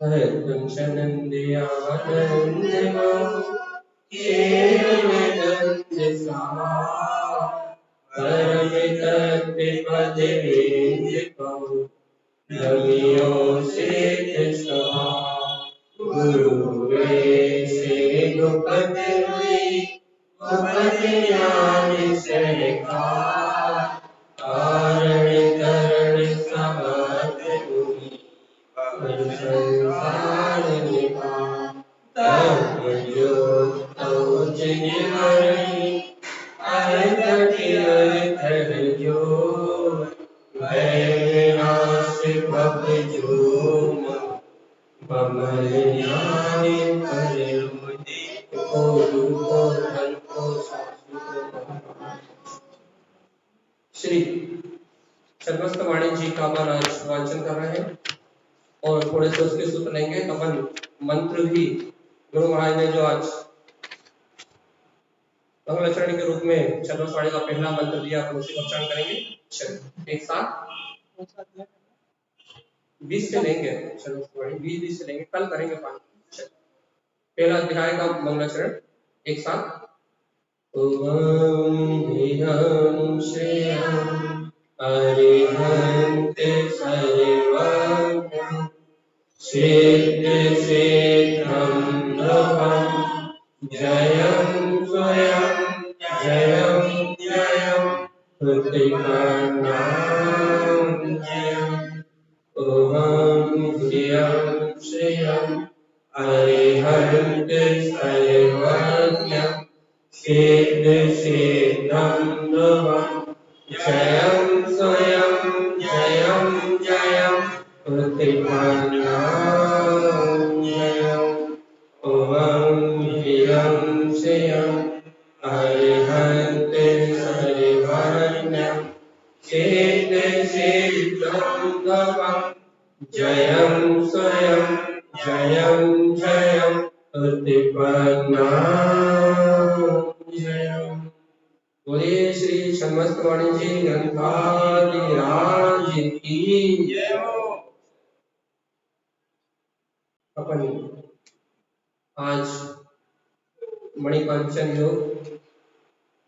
हरकुंचनंदियानंदमो परमितत्पदेन्द्रिपौ नमियो सिद्ध गुरुवे से गुपति ज्ञान सहका कारण करण समर्थ गुणी संसार निभा तब जो तो जिन हरि अर्थ जो विनाश भव जोम बमल ज्ञानी परिमुदि को रूपो धन को श्री सर्वस्त वाणी जी का अपन आज वाचन कर रहे हैं और थोड़े से उसके सूत्र लेंगे। अपन मंत्र भी गुरु महाराज ने जो आज मंगलाचरण के रूप में सर्वस्त वाणी का पहला मंत्र दिया, अपन उसी का उच्चारण करेंगे। चलिए एक साथ 20 से लेंगे, सर्वस्त वाणी 20 से लेंगे, कल करेंगे पाठ। पहला अध्याय का मंगलाचरण एक साथ। ओम ह्रीं श्रीं अरिहंत सर्वज्ञ सिद्ध सिद्धं नृहं जयं स्वयं जयं जयं प्रतिपन्नां जयम्। ओम ह्रीं श्रीं अरिहंत सर्वज्ञ सिद्ध सिद्धं नृहं जयं स्वयं जयं जयं प्रतिपन्नां जयम्। ओम ह्रीं श्रीं अरिहंत सर्वज्ञ सिद्ध सिद्धं नृहं जयं स्वयं जयं जयं प्रतिपन्नां जयम्। बोलिए श्री समस्त वाणी जी ग्रंथाधिराज की जय हो। अपन आज मणिकांचन योग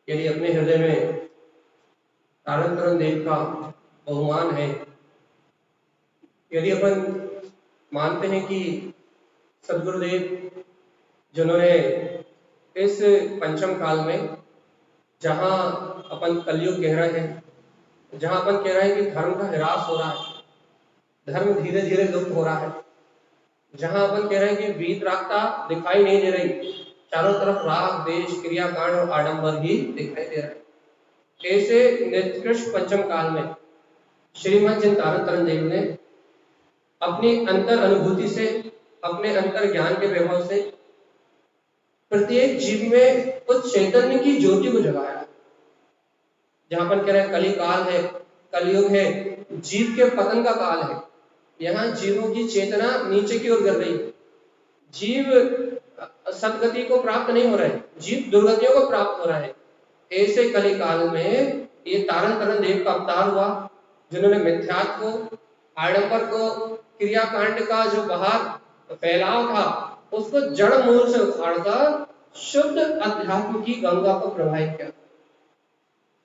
यदि अपने हृदय में तारण तरण देव का बहुमान है, यदि अपन मानते हैं कि सदगुरुदेव जिन्होंने इस पंचम काल में, जहां अपन कलयुग कह रहे हैं, जहां अपन कह रहे हैं कि धर्म का ह्रास हो रहा है, धर्म धीरे धीरे लुप्त हो रहा है, जहां अपन कह रहे हैं कि वीतरागता दिखाई नहीं दे रही, चारों तरफ राग देश क्रियाकांड और आडंबर ही दिखाई दे रहा है, ऐसे निकृष्ट पंचम काल में श्रीमद जिन तारण तरण देव ने अपनी अंतर अनुभूति से, अपने अंतर ज्ञान के वैभव से प्रत्येक जीव में उस चैतन्य की ज्योति को जगाया। जहां अपन कह रहे हैं कली काल है, कलयुग है, जीव के पतन का काल है, यहाँ जीवों की चेतना नीचे की ओर गिर रही है, जीव सदगति को प्राप्त नहीं हो रहे, जीव दुर्गतियों को प्राप्त हो रहा है। ऐसे कली काल में ये तारण तरण देव का अवतार हुआ, जिन्होंने मिथ्यात्व को, आडंबर को, क्रियाकांड का जो बाहर फैलाव था उसको जड़ मूल से उखाड़कर शुद्ध अध्यात्म की गंगा को प्रवाहित किया।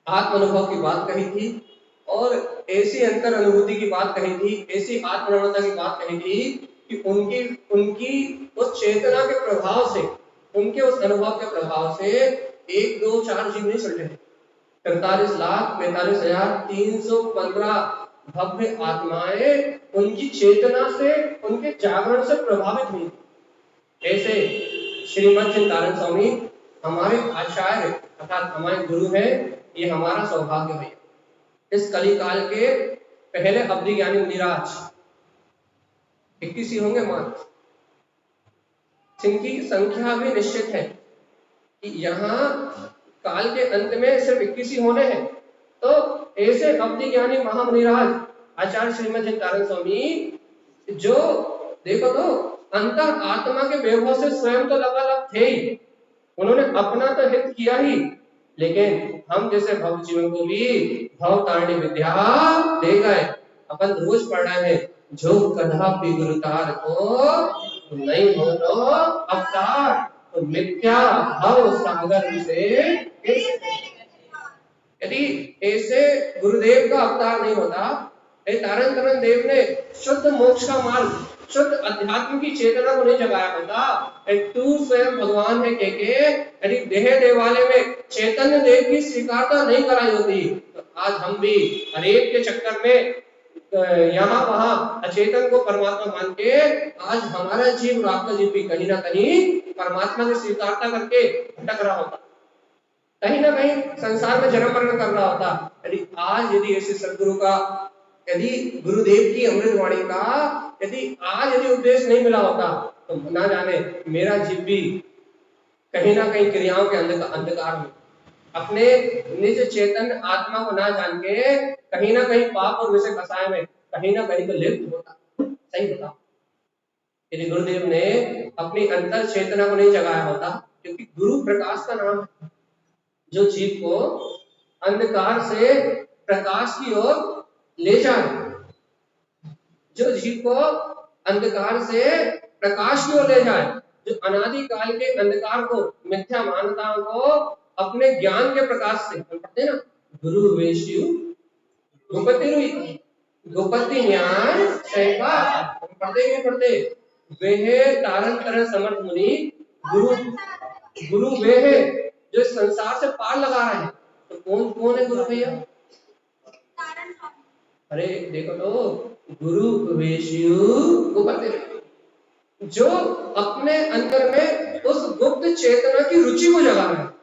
आत्म अनुभव की बात कही थी और ऐसी अंतर अनुभूति की बात कही थी, ऐसी आत्मनिर्भरता की बात कही थी कि उनकी उस चेतना के प्रभाव से, उनके उस अनुभव के प्रभाव से 1 2 4 जीव नहीं चल रहे, 43,45,315 भव्य आत्माएं उनकी चेतना से, उनके जागरण से प्रभावित हुई। ऐसे श्रीमद जिन तारण स्वामी हमारे आचार्य अर्थात हमारे गुरु हैं, ये हमारा सौभाग्य है। इस कली काल के पहले अवधि ज्ञानी मुनिराज 21 ही होंगे मात्र, जिनकी संख्या भी निश्चित है कि यहाँ काल के अंत में सिर्फ 21 ही होने हैं। तो ऐसे अवधि ज्ञानी महामुनिराज आचार्य श्रीमद जिन तारण स्वामी, जो देखो तो अंतर आत्मा के वैभव से स्वयं तो लबालब थे ही, उन्होंने अपना तो हित किया ही, लेकिन हम जैसे भव जीवन को भी भव तारणी विद्या दे गए। अपन रोज पढ़ रहे हैं, जो कदापि गुरु तार को नहीं हो तो अवतार, तो मिथ्या भव सागर से यदि ऐसे गुरुदेव का अवतार नहीं होता, तारण तरण देव ने शुद्ध मोक्ष का मार्ग, शुद्ध अध्यात्म की चेतना को नहीं जगाया होता, तू स्वयं भगवान है के यदि देह देवालय में चैतन्य देव की स्वीकारता नहीं कराई होती, तो आज हम भी हरेक के चक्कर में यहाँ वहां अचेतन को परमात्मा मान के आज हमारा जीव और आपका जीव भी कहीं ना कहीं परमात्मा की स्वीकारता करके भटक रहा होता, कहीं ना कहीं संसार में जन्म मरण कर रहा होता। यदि ऐसे सदगुरु का, यदि गुरुदेव की अमृतवाणी का यदि उपदेश नहीं मिला होता, तो ना जाने मेरा जीव भी कहीं ना कहीं क्रियाओं के अंधकार में अपने निज चेतन आत्मा को ना जान के कहीं ना कहीं पाप और विषय कसाय में कहीं ना कहीं तो लिप्त होता। सही बताओ, यदि गुरुदेव ने अपनी अंतर चेतना को नहीं जगाया होता, क्योंकि गुरु प्रकाश का नाम है, जो जीव को अंधकार से प्रकाश की ओर ले जाए, जो जीव को अंधकार से प्रकाश की ओर ले जाए, जो अनादि काल के अंधकार को, मिथ्या मान्यताओं को अपने ज्ञान के प्रकाश से, हम पढ़ते हैं ना, गुरु वेश्यु गोपति ज्ञान सहबा, हम पढ़ते वे तारण तरण समर्थ मुनि, गुरु वे है जो संसार से पार लगा रहे हैं। तो कौन कौन है गुरु भैया? अरे देखो तो, गुरु वेश्यु गोपति, जो अपने अंदर में उस गुप्त चेतना की रुचि को जगा रहे हैं।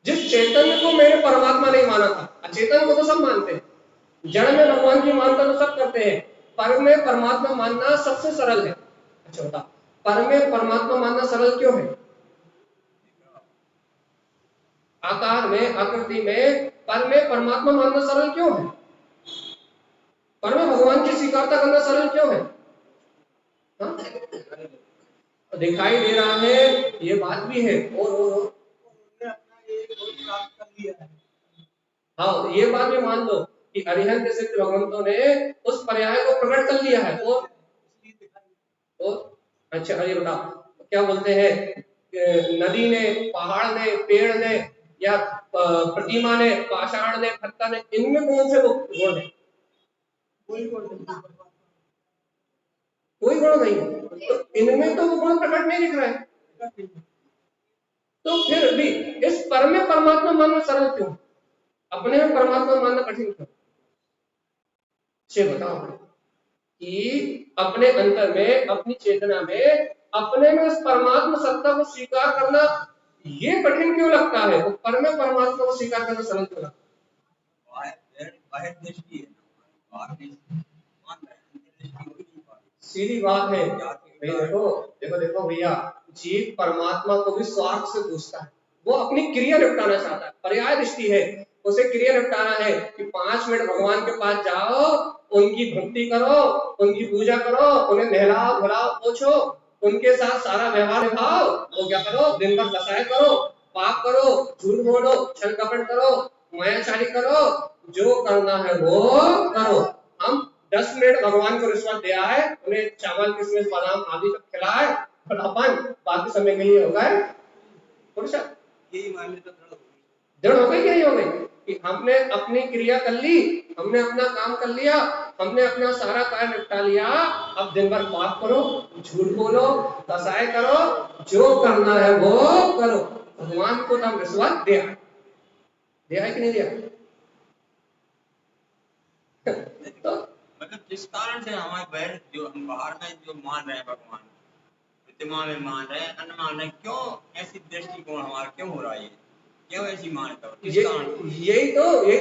जिस चेतन को मैंने परमात्मा नहीं माना था, अचेतन को तो सब मानते हैं, जड़ में भगवान की मानता तो सब करते हैं, पर में परमात्मा मानना सबसे सरल है। अच्छा बता, पर में परमात्मा मानना सरल क्यों है? आकार में, आकृति में पर में परमात्मा मानना सरल क्यों है? पर में भगवान की स्वीकारता करना सरल क्यों है? हाँ? दिखाई दे रहा है, ये बात भी है, और हाँ, ये बात भी मान लो कि अरिहंत सिद्ध भगवंतों ने उस पर्याय को प्रकट कर लिया है। और अच्छा, अरे बताओ क्या बोलते हैं, नदी ने, पहाड़ ने, पेड़ ने, या प्रतिमा ने, पाषाण ने, पत्थर ने, इनमें कौन से गुण है? कोई गुण नहीं, तो इनमें तो वो गुण प्रकट नहीं दिख रहा है, तो फिर भी इस पर में परमात्मा मानना सरल क्यों, अपने में परमात्मा मानना कठिन क्यों? से बताओ कि अपने अंतर में, अपनी चेतना में, अपने में उस परमात्मा सत्ता को स्वीकार करना ये कठिन क्यों लगता है? तो पर में परमात्मा को स्वीकार करना सरल क्यों लगता है? सीधी बात है। देखो भैया, जीव परमात्मा को भी स्वार्थ से पूछता है, वो अपनी क्रिया निपटाना चाहता है, पर्याय दृष्टि है, उसे क्रिया निपटाना है कि 5 मिनट भगवान के पास जाओ, उनकी भक्ति करो, उनकी पूजा करो, उन्हें नहलाओ धुलाओ पोछो, उनके साथ सारा व्यवहार निभाओ, तो क्या करो, दिन भर दशाएं करो, पाप करो, झूठ बोलो, छल कपट करो, मायाचारी करो, जो करना है वो करो। हम 10 मिनट भगवान को रिश्वत दिया है, उन्हें चावल किशमिश बादाम आदि सब खिलाए, और अपन बाकी समय के लिए हो गए पुरुषार्थ। यही मान्यता दृढ़ हो गई, यही हो गई कि हमने अपनी क्रिया कर ली, हमने अपना काम कर लिया, हमने अपना सारा कार्य निपटा लिया, अब दिन भर पाप करो, झूठ बोलो, दशाएं करो, जो करना है वो करो। भगवान को हम रिश्वत दिया है कि नहीं दिया? तो मतलब जिस कारण से हमारे बैर जो हम बाहर में जो मान रहे हैं, भगवान प्रतिमा में मान रहे हैं, अन्न मान रहे हैं, क्यों ऐसी दृष्टिकोण हमारा क्यों हो रहा है? क्यों ऐसी मान्यता? यही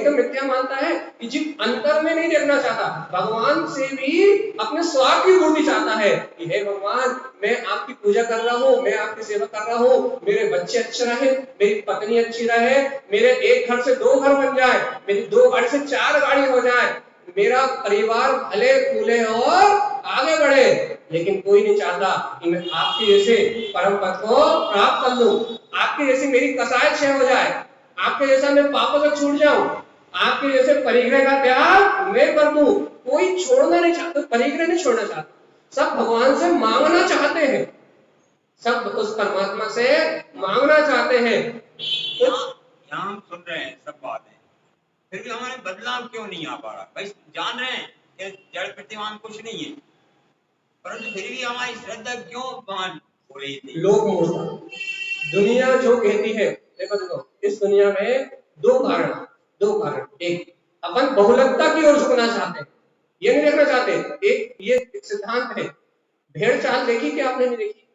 तो मिथ्या मानता है कि जीव अंतर में नहीं देखना चाहता, भगवान से भी अपने स्वार्थ की पूर्ति चाहता है कि हे भगवान, मैं आपकी पूजा कर रहा हूँ, मैं आपकी सेवा कर रहा हूँ, मेरे बच्चे अच्छे रहे, मेरी पत्नी अच्छी रहे, मेरे एक घर से 2 घर बन जाए, मेरी 2 गाड़ी से 4 गाड़ी हो जाए, मेरा परिवार भले फूले और आगे बढ़े, लेकिन कोई नहीं चाहता कि मैं आपके जैसे परम पद को प्राप्त कर लूं, आपके जैसे मेरी कसाय क्षय हो जाए, आपके जैसा मैं पापों से छूट जाऊं। आपके जैसे परिग्रह का त्याग मैं कर दूं, कोई छोड़ना नहीं चाहता, परिग्रह नहीं छोड़ना चाहता, सब भगवान से मांगना चाहते हैं, सब उस परमात्मा से मांगना चाहते हैं। यहाँ हम सुन रहे हैं सब बातें, फिर भी हमारे बदलाव क्यों नहीं आ पा रहा? भाई जान रहे हैं कि जड़ प्रतिमान कुछ नहीं है, परंतु फिर भी हमारी श्रद्धा क्यों वहां हो रही थी? लोक मूर्खता, दुनिया जो कहती है, देखो इस दुनिया में दो कारण, एक अपन बहुलकता की ओर झुकना चाहते हैं, ये नहीं देखना चाहते, एक ये सिद्धांत है, भेड़ चाल देखी कि आपने नहीं देखी?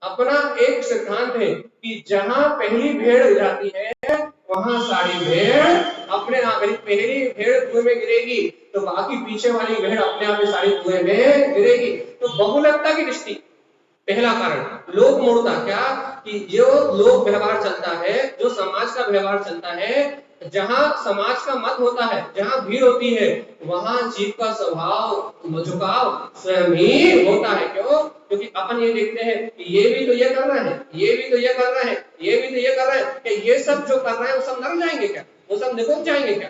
अपना एक सिद्धांत है कि जहां पहली भेड़ जाती है वहां सारी भेड़ अपने आप, पहली भेड़ कुएं में गिरेगी तो बाकी पीछे वाली भेड़ अपने आप में सारी कुएं में गिरेगी। तो बहुलकता की दृष्टि पहला कारण। लोक मूर्खता क्या कि जो लोक व्यवहार चलता है, जो समाज का व्यवहार चलता है, जहां समाज का मत होता है, जहां भीड़ होती है, वहां जीव का स्वभाव झुकाव स्वयं ही होता है। क्यों? क्योंकि अपन ये देखते हैं कि ये भी तो ये कर रहे हैं, ये भी तो ये कर रहे हैं, ये भी तो ये कर रहे हैं, कि ये सब जो कर रहे हैं वो सब नर जाएंगे क्या? वो सब निकोप जाएंगे क्या?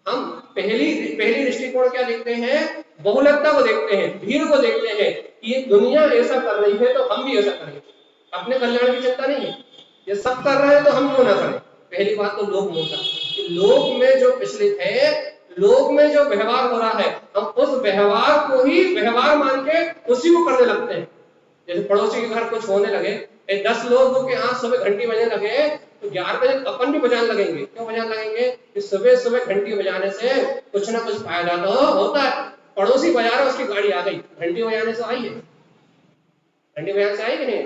हम पहली दृष्टिकोण क्या देखते हैं? बहुलकता को देखते हैं, भीड़ को देखते हैं कि ये दुनिया ऐसा कर रही है तो हम भी ऐसा करेंगे, अपने कल्याण की चिंता नहीं है, ये सब कर रहे हैं तो हम क्यों ना करें। पहली बात तो लोक मूर्खता, लोक में जो विचलित है, लोक में जो व्यवहार हो रहा है, हम उस व्यवहार को ही व्यवहार मान के उसी को करने लगते हैं। जैसे पड़ोसी के घर कुछ होने लगे, 10 लोगों के यहाँ सुबह घंटी बजने लगे तो 11 बजे अपन भी बजाने लगेंगे। क्यों बजाने लगेंगे? कि सुबह सुबह घंटी बजाने से कुछ ना कुछ फायदा तो होता है। पड़ोसी बजा रहा है, उसकी गाड़ी आ गई, घंटी बजाने से आई है, घंटी बजाने से आई कि नहीं?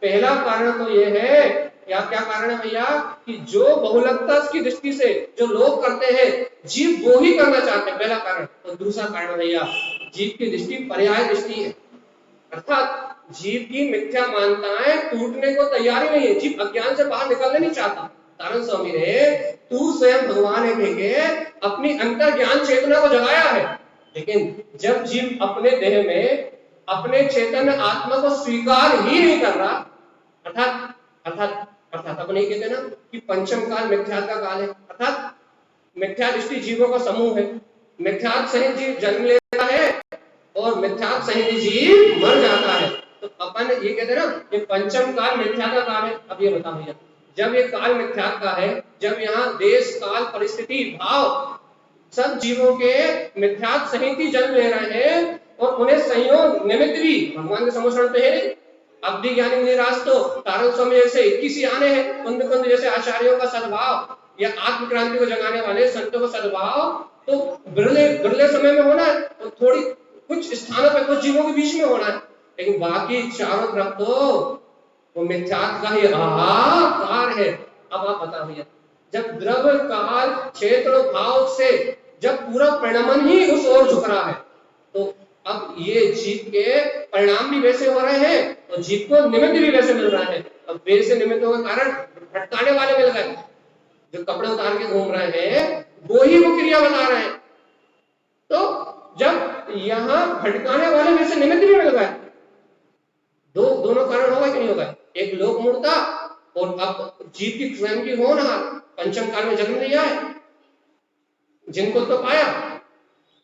पहला कारण तो ये है, या क्या कारण है भैया, कि जो बहुलकता की दृष्टि से जो लोग करते हैं, जीव वो ही करना चाहते हैं, पहला कारण। और दूसरा कारण भैया, जीव की दृष्टि पर्याय दृष्टि है, अर्थात जीव की मिथ्या मान्यताएं टूटने को तैयार ही नहीं है, जीव अज्ञान से बाहर निकलना नहीं चाहता। तारण स्वामी ने तू स्वयं भगवान है कह के अपनी अंतर ज्ञान चेतना को जगाया है, लेकिन जब जीव अपने देह में अपने चैतन्य आत्मा को स्वीकार ही नहीं कर रहा, अर्थात अर्थात अर्थात अपन ये कहते हैं ना कि पंचम काल मिथ्या का काल है, अर्थात मिथ्या दृष्टि जीवों का समूह है, मिथ्या सहित जीव जन्म लेता है और मिथ्या सहित जीव मर जाता है। तो अपन ये कहते हैं ना कि पंचम काल मिथ्या का काल है। अब ये बता भैया, जब ये काल मिथ्या का है, जब यहाँ देश काल परिस्थिति भाव सब जीवों के मिथ्या सहित ही जन्म ले रहे हैं और उन्हें संयोग निमित्त भी भगवान के समझ तो है नहीं। अब्धि ज्ञानी निराश तो तारण स्वामी जैसे 21 आने हैं, कुंद कुंद जैसे आचार्यों का सद्भाव या आत्म क्रांति को जगाने वाले संतों का सद्भाव तो बिरले समय में होना है, तो थोड़ी कुछ स्थानों पर कुछ जीवों के बीच में होना है, लेकिन बाकी चारों तरफ तो वो मिथ्यात्व का ही हाहाकार है। अब आप बता भैया, जब द्रव्य काल क्षेत्र भाव से जब पूरा परिणमन ही उस ओर झुक रहा है, तो अब ये जीव के परिणाम भी वैसे हो रहे हैं और जीव को निमित्त भी वैसे मिल रहा है। अब वैसे निमित्तों के कारण भटकाने वाले मिल गए, जो कपड़े उतार के घूम रहे हैं वो ही वो क्रिया बता रहे हैं। तो जब यहाँ भटकाने वाले वैसे निमित्त भी मिल गए, दोनों कारण होगा कि नहीं होगा? एक लोक मूर्खता और अब जीव की स्वयं की होनहार पंचम काल में जन्म लिया है, जिनको तो पाया,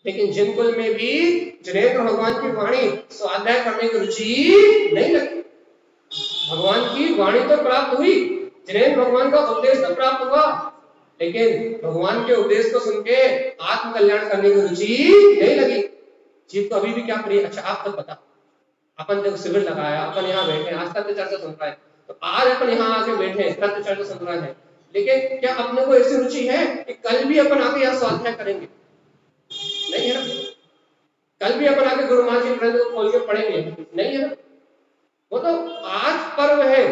लेकिन जिनकुल में भी जिनेन्द्र भगवान की वाणी स्वाध्याय करने की रुचि नहीं लगी। भगवान की वाणी तो प्राप्त हुई, जिनेन्द्र भगवान का उपदेश तो प्राप्त हुआ, लेकिन भगवान के उपदेश को सुन के आत्म कल्याण करने की रुचि नहीं लगी। जीव को अभी भी क्या प्रिय? अच्छा आप तक बता, अपन जब शिविर लगाया, अपन यहाँ बैठे, आज तक चर्चा सुन रहा है, तो आज अपन यहाँ आके बैठे तत्व चर्चा सुन रहा है, लेकिन क्या अपने को ऐसी रुचि है कि कल भी अपन आके यहाँ स्वाध्याय करेंगे? नहीं है ना। कल भी अपन आके गुरु महाराज जी ग्रंथ को खोल के पढ़ेंगे? नहीं है ना। वो तो आज पर्व है,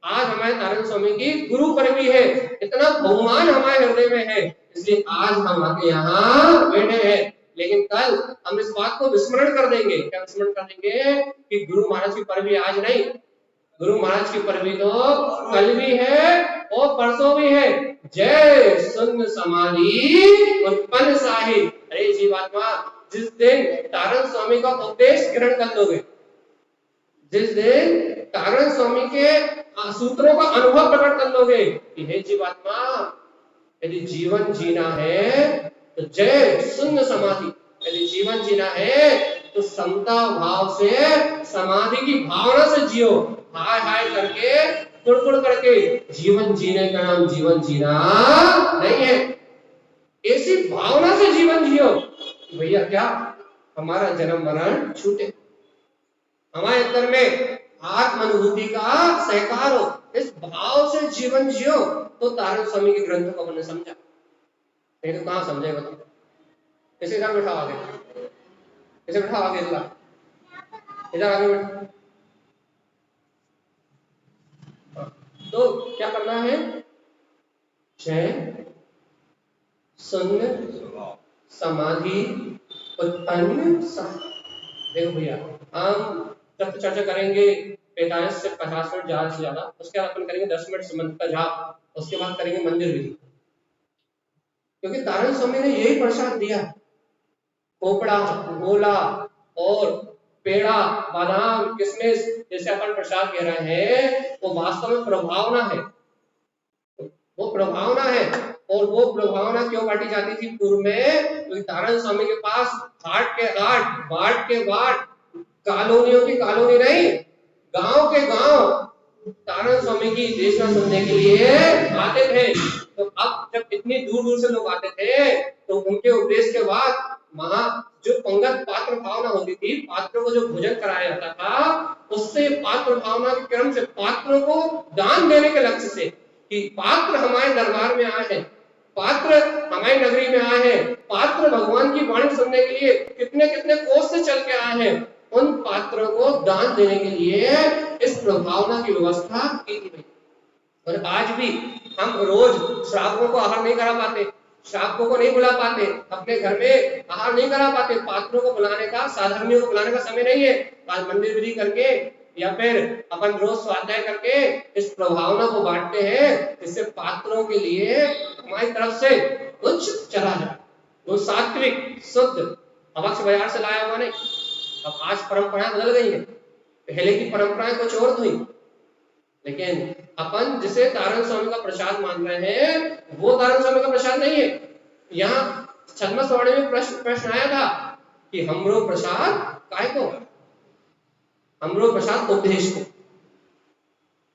आज हमारे तारण स्वामी की गुरु पर्व भी है, इतना बहुमान हमारे हृदय में है, इसलिए आज हम आके यहाँ बैठे हैं। लेकिन कल हम इस बात को विस्मरण कर देंगे। क्या विस्मरण कर देंगे? कि गुरु महाराज की पर्व आज नहीं, गुरु महाराज की पर्व तो कल भी है और परसों भी है। जय सुन समाधि उत्पन्न साही। अरे जीवात्मा, जिस दिन तारण स्वामी का उपदेश ग्रहण कर लोगे, जिस दिन तारण स्वामी के सूत्रों का अनुभव प्रकट कर लोगे कि हे जीवात्मा, यदि जीवन जीना है तो जय शून्य समाधि, यदि जीवन जीना है तो समता भाव से समाधि की भावना से जियो। हाय हाय करके कुड़ करके जीवन जीने का नाम जीवन जीना नहीं है। ऐसी भावना से जीवन जियो भैया क्या हमारा जन्म मरण छूटे, हमारे अंदर में आत्म अनुभूति का सहकार हो। इस भाव से जीवन जियो तो तारण स्वामी के ग्रंथों को हमने समझा, नहीं तो कहां समझेगा तुम। इसे इधर बैठा आगे, इसे बैठा आगे, इधर आगे बैठा। तो क्या करना है, जय शून्य समाधि उत्पन्न समाधि। देखो भैया हम जब चर्चा करेंगे 45 से 50 मिनट ज्यादा से ज्यादा, उसके बाद अपन करेंगे 10 मिनट संबंध का जाप, उसके बाद करेंगे मंदिर विधि। क्योंकि तारण स्वामी ने यही प्रसाद दिया, खोपड़ा गोला और पेड़ा बादाम किशमिश जैसे अपन प्रसाद कह रहे हैं वो वास्तव में प्रभावना है, वो प्रभावना है। और वो प्रभावना क्यों बांटी जाती थी पूर्व में, क्योंकि तारण स्वामी के पास हाट के हाट बाट के बाट कॉलोनियों की कॉलोनी नहीं, गांव के गांव तारण स्वामी की देशना सुनने के लिए आते थे। तो अब जब इतनी दूर दूर से लोग आते थे तो उनके उपदेश के बाद वहां जो पंगत पात्र भावना होती थी, पात्रों को जो भोजन कराया जाता था, उससे पात्र भावना के क्रम से पात्रों को दान देने के लक्ष्य से कि पात्र हमारे दरबार में आए हैं, पात्र हमारी नगरी में आए हैं, पात्र भगवान की वाणी सुनने के लिए कितने कितने कोस से चल के आए हैं, उन पात्रों को दान देने के लिए इस प्रभावना की व्यवस्था की गई। और आज भी हम रोज श्रावकों को आहार नहीं करा पाते, श्रावकों को नहीं बुला पाते, अपने घर में आहार नहीं करा पाते, पात्रों को बुलाने का, साधर्मियों को बुलाने का समय नहीं है। आज मंदिर विधि करके या फिर अपन रोज स्वाध्याय करके इस प्रभावना को बांटते हैं, जिससे पात्रों के लिए हमारी तरफ से कुछ चला जाए, वो सात्विक शुद्ध अवक्ष बाजार से लाया हुआ नहीं। अब आज परंपराएं बदल गई है, पहले की परंपराएं कुछ और थी, लेकिन अपन जिसे तारण स्वामी का प्रसाद मान रहे हैं वो तारण स्वामी का प्रसाद नहीं है। यहाँ छद्म सवाड़ी में प्रश्न आया था कि हमरो प्रसाद काय को, हमरो प्रसाद उपदेश को।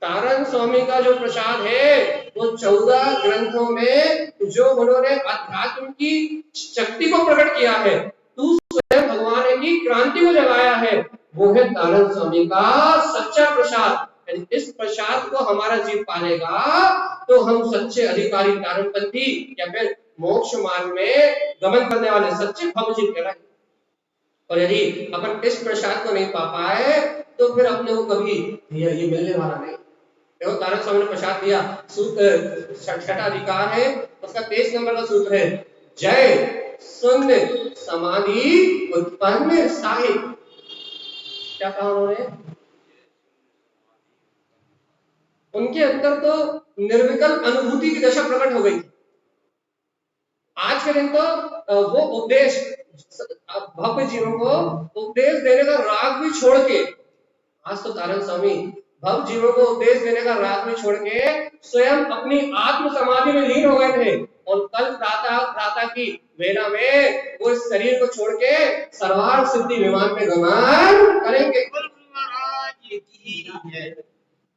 तारण स्वामी का जो प्रसाद है वो 14 ग्रंथों में जो उन्होंने अध्यात्म की शक्ति को प्रकट किया है, तू स्वयं भगवान की क्रांति को जगाया है, वो है तारण स्वामी का सच्चा प्रसाद। इस प्रसाद को हमारा जीव पालेगा तो हम सच्चे अधिकारी तारणपंथी या फिर मोक्ष मार्ग में गमन करने वाले सच्चे भवजीव कहलाएंगे। और यदि अपन इस प्रसाद को नहीं पा पाए तो फिर अपने को कभी ये मिलने वाला नहीं। देखो तारण स्वामी ने प्रसाद दिया, सूत्र छठा अधिकार है, उसका 23 नंबर का सूत्र है, जय शून्य समाधि उत्पन्न साहिब। क्या कहा उन्होंने, उनके अंदर तो निर्विकल्प अनुभूति की दशा प्रकट हो गई। आज के दिन तो वो उपदेश भव्य जीवों को उपदेश देने का राग भी छोड़ के, आज तो तारण स्वामी भव्य जीवों को उपदेश देने का राग भी छोड़ के स्वयं अपनी आत्म समाधि में लीन हो गए थे। और कल प्रातः की वेला में वो इस शरीर को छोड़ के सर्वार्थ सिद्धि विमान में गमन करेंगे।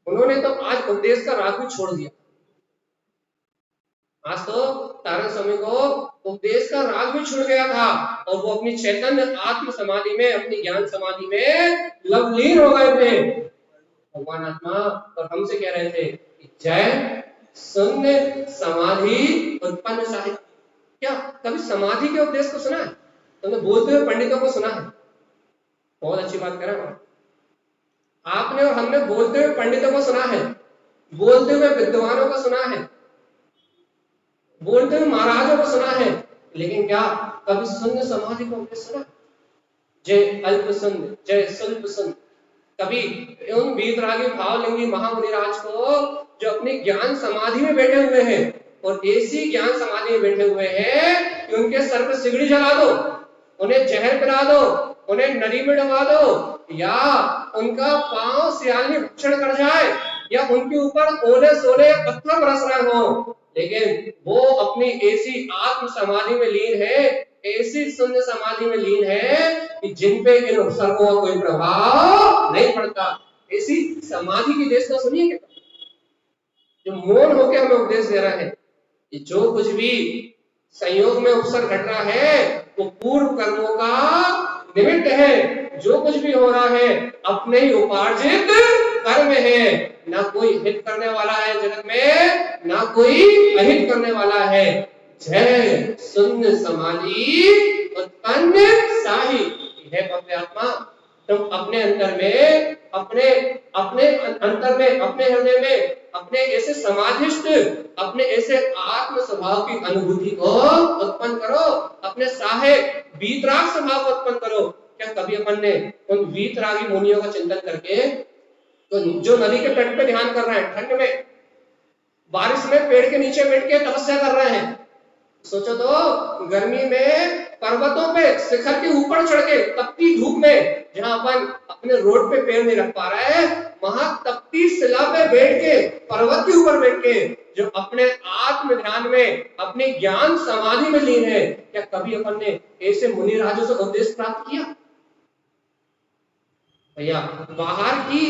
उन्होंने तो आज उपदेश का राग भी छोड़ दिया। आज तो तारण स्वामी को उपदेश का राग भी छूट गया था और वो अपनी चैतन्य आत्म समाधि में, अपनी ज्ञान समाधि में लवलीन हो गए थे। भगवान आत्मा और हमसे कह रहे थे कि जय शून्य समाधि उत्पन्न साहिब। क्या कभी समाधि के उपदेश को सुना है? तुमने बोलते हुए पंडितों को सुना है? बहुत अच्छी बात कर रहे हो आपने और हमने बोलते हुए पंडितों को सुना है, बोलते हुए विद्वानों को सुना है, बोलते हुए महाराजों को सुना है, लेकिन क्या कभी शून्य समाधि को उपदेश सुना? जय अल्प शून्य, जय स्वल्प शून्य। कभी उन वीतरागी भावलिंगी महामुनिराज को जो अपनी ज्ञान समाधि में बैठे हुए हैं और ऐसी ज्ञान समाधि में बैठे हुए हैं कि उनके सर पर सिगड़ी जला दो, उन्हें जहर पिला दो, उन्हें नदी में डुबा दो, या उनका पांव सियाल में भक्षण कर जाए, या उनके ऊपर ओले सोले पत्थर बरस रहे हो, लेकिन वो अपनी ऐसी आत्म समाधि में लीन है, ऐसी शून्य समाधि में लीन है कि जिन पे इन उपसर्गों का कोई प्रभाव नहीं पड़ता। ऐसी समाधि की देश को सुनिए क्या, जो मौन होकर हमें उपदेश दे रहा है कि जो कुछ भी संयोग में उपसर्ग घट रहा है वो पूर्व कर्मों का निमित्त है। जो कुछ भी हो रहा है अपने ही उपार्जित कर्म है। ना कोई हित करने वाला है जगत में, ना कोई अहित करने वाला है। जय शून्य समाधि उत्पन्न साही। है पवित्र आत्मा, तुम अपने अंतर में, अपने अपने अंतर में, अपने हृदय में अपने ऐसे समाधिस्थ, अपने ऐसे आत्म स्वभाव की अनुभूति को उत्पन्न करो, अपने साहे वीतराग स्वभाव को उत्पन्न करो। क्या कभी अपन ने उन वीतरागी मुनियों का चिंतन करके, तो जो नदी के तट पे ध्यान कर रहे हैं, ठंड में बारिश में पेड़ के नीचे बैठ के तपस्या कर रहे हैं, सोचो तो गर्मी में पर्वतों पे शिखर के ऊपर चढ़ के तपती धूप में, जहां अपन अपने रोड पे पैर नहीं रख पा रहे हैं, वहां तपती शिला पे बैठ के, पर्वत के ऊपर बैठ के जो अपने आत्म ध्यान में, अपने ज्ञान समाधि में लीन है, क्या कभी अपन ने ऐसे मुनि राजों से उपदेश प्राप्त किया? भैया बाहर की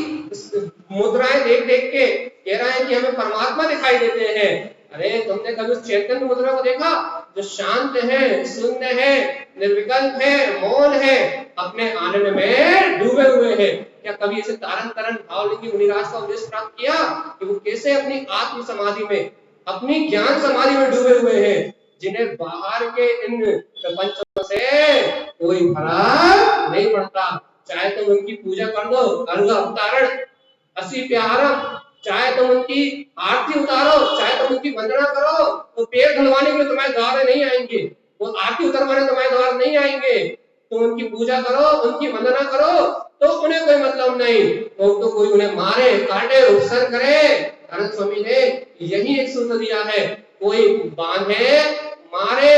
मुद्राएं देख देख के कह रहा है कि हमें परमात्मा दिखाई देते हैं। अरे तुमने कभी उस चैतन्य मुद्रा को देखा जो शांत है, शून्य है, निर्विकल्प है, मौन है, अपने आनंद में डूबे हुए हैं? क्या कभी ऐसे तारण तारण भावलिंगी मुनिराज का उपदेश प्राप्त किया कि वो कैसे अपनी आत्म समाधि में, अपनी ज्ञान समाधि में डूबे हुए हैं, जिन्हें बाहर के इन प्रपंचों से कोई फर्क नहीं पड़ता? चाहे तुम उनकी पूजा कर दो, अर्घ अवतारण, असी प्यारम, चाहे तुम उनकी आरती उतारो, चाहे तुम उनकी वंदना करो, तो पैर धुलवाने के लिए तुम्हारे द्वार नहीं आएंगे, वो आरती उतारवाने तुम्हारे द्वार नहीं आएंगे। तुम उनकी पूजा करो, उनकी वंदना करो, तो उन्हें कोई मतलब नहीं। तो कोई उन्हें मारे, काटे, उपसर्ग करे। आनंद स्वामी ने यही एक सूत्र दिया है, कोई बांधे मारे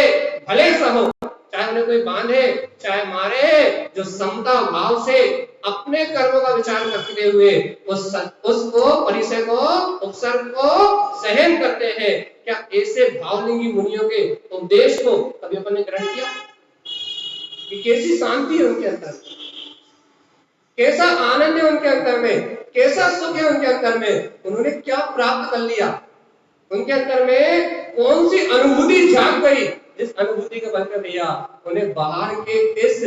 भले सहो, चाहे उन्हें कोई बांधे चाहे मारे, जो समता भाव से अपने कर्मों का विचार करते हुए उसको, परिचय को, उपसर्ग को सहन करते हैं, क्या ऐसे भावलिंगी मुनियों के उपदेश को कभी अपन ने ग्रहण किया? कि कैसी शांति है उनके अंदर, कैसा आनंद है उनके अंदर में, कैसा सुख है उनके अंदर में, उन्होंने क्या प्राप्त कर लिया, उनके अंदर में कौन सी अनुभूति जाग गई, जिस अनुभूति के बल पे भैया उन्हें बाहर के इस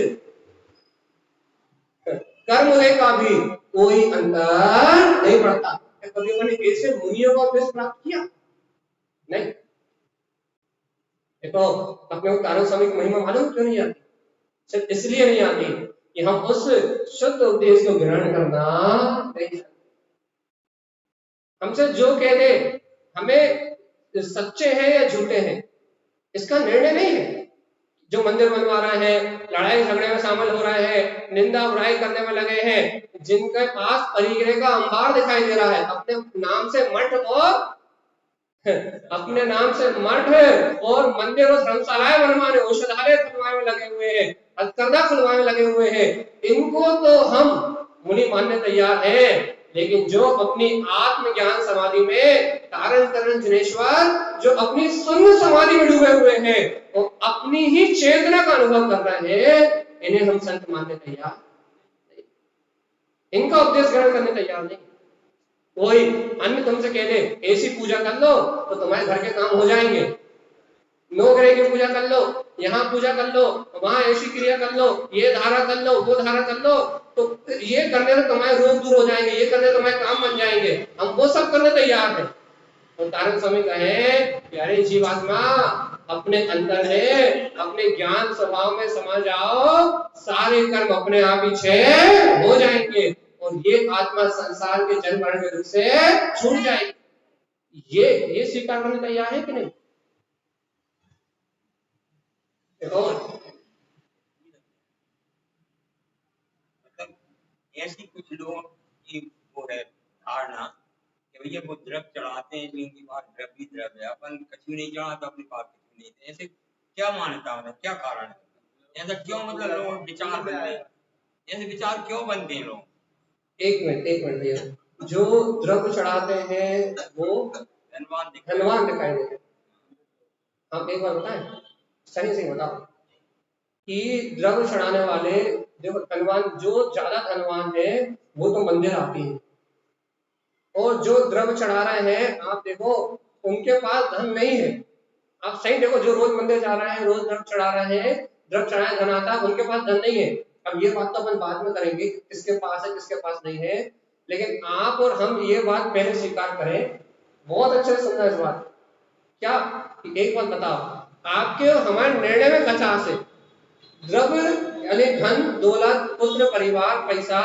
कर्मोदय का भी कोई अंतर नहीं पड़ता। कभी उन्होंने ऐसे मुनियों का उपदेश प्राप्त किया? नहीं। देखो अपने को कारण स्वामी की महिमा मालूम क्यों नहीं आती? सिर्फ इसलिए नहीं आती कि हम उस शुद्ध उपदेश को ग्रहण करना नहीं जानते। हमसे जो कह दे हमें सच्चे हैं या झूठे हैं इसका निर्णय नहीं है। जो मंदिर बनवा रहे हैं, लड़ाई झगड़े में शामिल हो रहे हैं, निंदा बुराई करने में लगे हैं, जिनके पास परिग्रह का अंबार दिखाई दे रहा है, अपने नाम से मठ और मंदिर और धर्मशालाएं बनवाने, औषधालय खुलवाने में लगे हुए हैं, हथकरघा खुलवाने में लगे हुए हैं, इनको तो हम मुनि मानने तैयार हैं। लेकिन जो अपनी आत्म ज्ञान समाधि में कारण करण जिनेश्वर, जो अपनी शून्य समाधि में डूबे हुए हैं, वो अपनी ही चेतना का अनुभव कर रहे हैं, इन्हें हम संत मानने तैयार नहीं, इनका उपदेश ग्रहण करने तैयार नहीं। कोई अन्य तुमसे कह दे ऐसी पूजा कर लो तो तुम्हारे घर के काम हो जाएंगे, नौ ग्रह की पूजा कर लो, यहाँ पूजा कर लो, वहां ऐसी क्रिया कर लो, ये धारा कर लो, वो धारा कर लो, तो ये करने से तुम्हारे रोग दूर हो जाएंगे, ये करने से तुम्हारे काम बन जाएंगे, हम वो सब करने तैयार हैं। तो तारण स्वामी कहे कि अरे जीवात्मा अपने अंदर है, अपने ज्ञान स्वभाव में समा जाओ, सारे कर्म अपने आप ही क्षय हो जाएंगे और ये आत्मा संसार के जन्म मरण के दुख से छूट जाएगी। ये स्वीकार करने तैयार है कि नहीं? मतलब ऐसी कुछ लोगों की वो है धारणा कि भैया वो द्रव्य चढ़ाते हैं, जिनके पास द्रव्य ही द्रव्य है, अपन कछु नहीं चढ़ाता, अपने पास कछु नहीं। ऐसे क्या मान्यता है, क्या कारण है? ऐसा क्यों मतलब लोग विचार बनते हैं, ऐसे विचार क्यों बनते हैं लोग? एक मिनट भैया, जो द्रव्य चढ़ाते हैं वो धनवान धनवान दिखाई देते हैं। हम एक बार बताएं, सही से बताओ कि द्रव्य चढ़ाने वाले, देखो धनवान, जो ज्यादा धनवान है वो तो मंदिर आती है, और जो द्रव्य चढ़ा रहे हैं आप देखो उनके पास धन नहीं है। आप सही देखो, जो रोज मंदिर जा रहे हैं, रोज द्रव्य चढ़ा रहे हैं, द्रव्य चढ़ाए धन आता है, उनके पास धन नहीं है। अब ये बात तो अपन बाद में करेंगे किसके पास है किसके पास नहीं है, लेकिन आप और हम ये बात पहले स्वीकार करें। बहुत अच्छे से सुनना इस बात। क्या कि एक बात बताओ, आपके और हमारे निर्णय में कचास है। द्रव्य यानी धन, दौलत, पुत्र, परिवार, पैसा,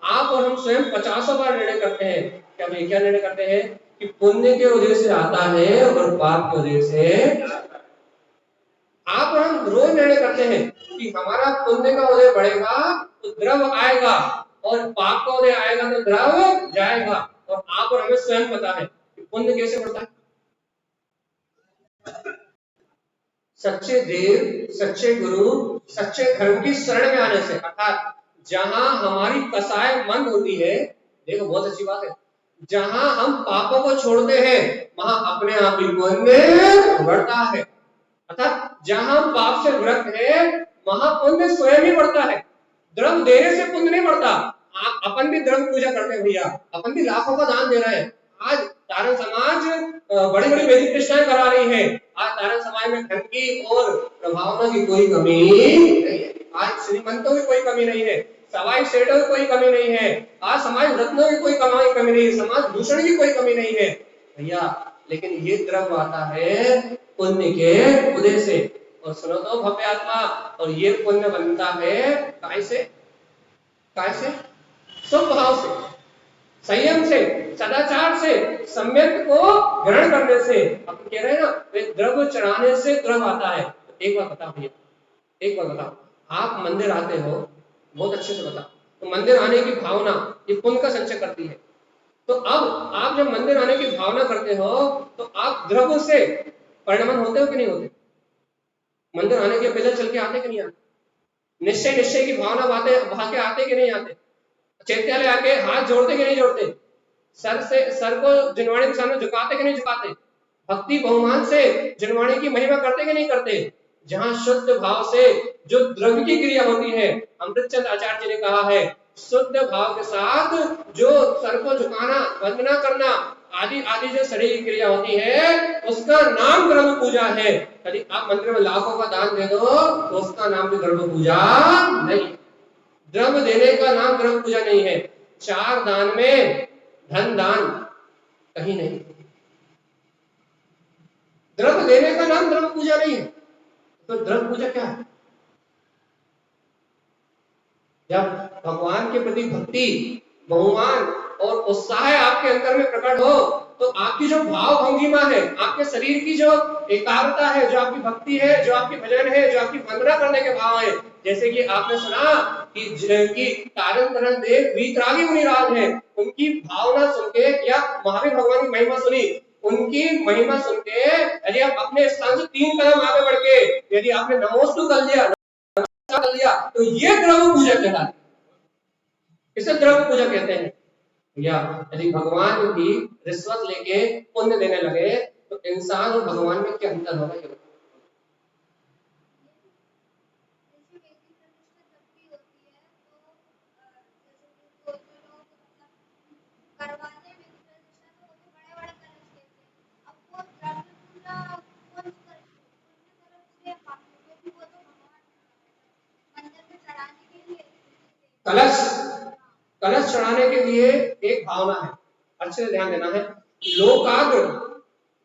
आप और हम स्वयं 50 बार निर्णय करते हैं। क्या भाई, क्या निर्णय करते हैं कि पुण्य के उदय से आता है और पाप के उदय से। आप और हम रोज निर्णय करते हैं कि हमारा पुण्य का उदय बढ़ेगा तो द्रव्य आएगा, और पाप का उदय आएगा तो द्रव्य जाएगा। और आप और हमें स्वयं पता है कि पुण्य कैसे बढ़ता है। सच्चे देव, सच्चे गुरु, सच्चे धर्म की शरण में आने से, अर्थात जहां हमारी कसाय मंद होती है, देखो बहुत अच्छी बात है, जहां हम पापों को छोड़ते हैं वहां अपने आप ही पुण्य बढ़ता है। अर्थात जहां हम पाप से विरक्त है वहां पुण्य स्वयं ही बढ़ता है। द्रव्य देने से पुण्य नहीं बढ़ता। अपन भी द्रव्य पूजा करते हैं भैया, अपन भी लाखों का दान दे रहे हैं। आज तारण समाज बड़ी बड़ी वैदिक प्रतिष्ठाएं करा रही है। आज तारण समाज में धन की और भावना की कोई कमी नहीं है। आज श्रीमंतों की कोई कमी नहीं है, सवाई सेठों की कोई कमी नहीं है, आज समाज रत्नों की कोई कमी नहीं है, समाज भूषण की कोई कमी नहीं है भैया। लेकिन ये द्रव्य आता है पुण्य के उदय से। और सुनो तो भव्य आत्मा, और ये पुण्य बनता है काय से? काय से? स्वभाव से, संयम से, सदाचार से, सम्यक को ग्रहण करने से। अब कह रहे हैं ना, द्रव्य चढ़ाने से द्रव्य आता है। एक बार बताओ भैया, एक बार बताओ, आप मंदिर आते हो, बहुत अच्छे से बताओ, तो मंदिर आने की भावना ये पुण्य का संचय करती है। तो अब आप जब मंदिर आने की भावना करते हो तो आप द्रव्य से परिणमन होते हो कि नहीं होते? मंदिर आने के पैदल चल के आते कि नहीं आते? निश्चय की भावना बहा के आते कि नहीं आते? चैत्यालय आके हाथ जोड़ते कि नहीं जोड़ते? सर को जिनवाणी के सामने झुकाते कि नहीं झुकाते? भक्ति बहुमान से जिनवाणी की महिमा करते कि नहीं करते? जहां शुद्ध भाव से जो द्रव्य की क्रिया होती है, अमृतचंद आचार्य जी ने कहा है, शुद्ध भाव के साथ जो सर को झुकाना, वंदना करना आदि आदि जो शरीर की क्रिया होती है उसका नाम द्रव्य पूजा है। यदि आप मंदिर में लाखों का दान दे दो तो उसका नाम भी द्रव्य पूजा नहीं। द्रव्य देने का नाम द्रव्य पूजा नहीं है। 4 दान में धन दान कहीं नहीं। द्रव्य देने का नाम द्रव्य पूजा नहीं है। तो द्रव्य पूजा क्या है? जब भगवान के प्रति भक्ति, बहुमान और उत्साह आपके अंदर में प्रकट हो तो आपकी जो भाव भंगिमा है, आपके शरीर की जो एकाग्रता है, जो आपकी भक्ति है, जो आपकी भजन है, जो आपकी वंदना करने के भाव है, जैसे कि आपने सुना कि तारण तरण देव वीतरागी मुनिराज है, उनकी भावना सुन के या महावीर भगवान की महिमा सुनी, उनकी महिमा सुन के यदि आप अपने स्थान से 3 कदम आगे बढ़ के यदि आपने नमोस्तु कर लिया तो ये द्रव्य पूजा कहलाता है। इसे द्रव्य पूजा कहते हैं। या यदि भगवान भी रिश्वत लेके पुण्य देने लगे तो इंसान और भगवान में क्या अंतर होगा? ये कलश कलश चढ़ाने के लिए एक भावना है, अच्छे से ध्यान देना है। लोकाग्र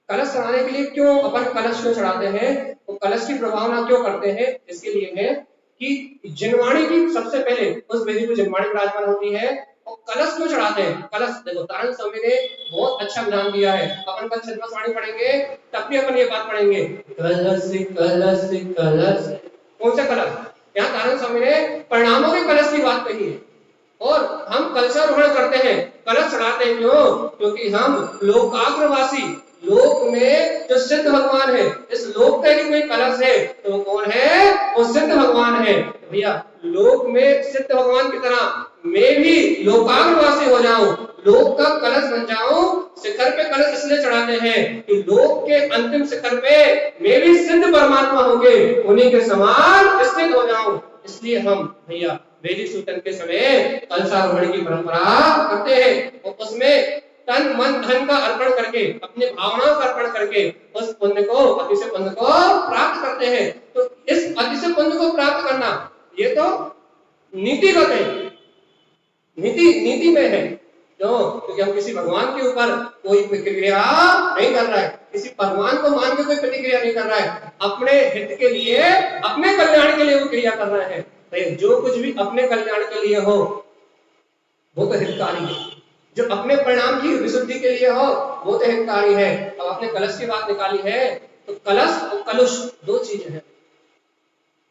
कलश चढ़ाने के लिए क्यों अपन कलश को चढ़ाते हैं, तो कलश की प्रभावना क्यों करते हैं? इसके लिए है कि जिनवाणी की सबसे पहले उस वेदी पर जिनवाणी विराजमान होती है। और कलश क्यों चढ़ाते हैं? कलश देखो तारण स्वामी ने बहुत अच्छा विधान दिया है। अपन कल छद्मस्वाणी पढ़ेंगे तब भी अपन ये बात पढ़ेंगे, कलश कलश कलश। कौन सा कलश? यहाँ तारण स्वामी ने परिणामों के कलश की बात कही है। और हम कलशारोहण करते हैं, कलश चढ़ाते हैं क्यों? क्योंकि हम लोकाग्रवासी, लोक में जो सिद्ध भगवान है, इस लोक का कोई कलश है तो कौन है? वो सिद्ध भगवान है। भैया लोक में सिद्ध भगवान की तरह मैं भी लोकाग्रवासी हो जाऊं, लोक का कलश बन जाऊं। शिखर पे कलश इसलिए चढ़ाते हैं कि लोक के अंतिम शिखर पे मैं भी सिद्ध परमात्मा होंगे, उन्हीं के समान स्थित हो जाऊं। इसलिए हम भैया वैदिक सूतन के समय कलशारोहण की परंपरा करते हैं और उसमें तन मन धन का अर्पण करके, अपने भावनाओं का अर्पण करके उस पुण्य को, अतिशय पुण्य को प्राप्त करते हैं। तो इस अतिशय पुण्य को प्राप्त करना ये तो नीतिगत है, नीति में है। क्यों? क्योंकि हम किसी भगवान के ऊपर कोई प्रतिक्रिया नहीं कर रहा है, किसी भगवान को मान के कोई प्रतिक्रिया नहीं कर रहा है, अपने हित के लिए, अपने कल्याण के लिए वो क्रिया कर रहा है। तो जो कुछ भी अपने कल्याण के लिए हो वो तो हितकारी है, जो अपने परिणाम की विशुद्धि के लिए हो वो तो हितकारी है। अब आपने कलश की बात निकाली है, तो कलश और कलुष दो चीजें हैं।